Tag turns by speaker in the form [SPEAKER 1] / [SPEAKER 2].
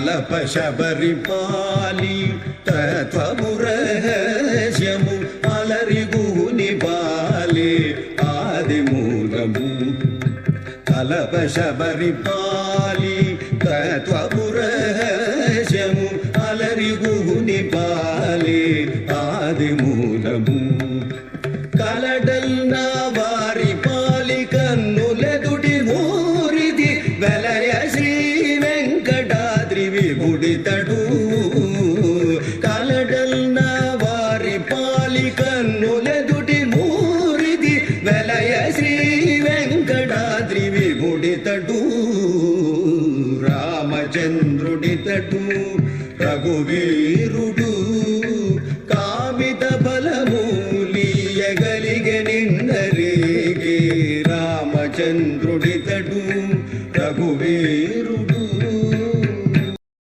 [SPEAKER 1] కలప శబరిపాలి తత్వము రహస్యము అలరిగుని బాలే ఆది మూలము కలప శబరిపాలి తత్వము రహస్యము అలరిగుని బాలే ఆది మూలము కలడల్న వారి పాలి కన్నులెదుటి ఊరిది వెలయ శ్రీ వెంకటాద్రి విభుడితడు కలడల్న వారి పాలి కన్నులెదుటి ఊరిది వెలయ శ్రీ వెంకటాద్రి విభుడితడు రామచంద్రుడితడు రఘువీరుడు కామిత బలమూలియగలిగె నిన్నరేగే రామచంద్రుడితడు రఘువీరు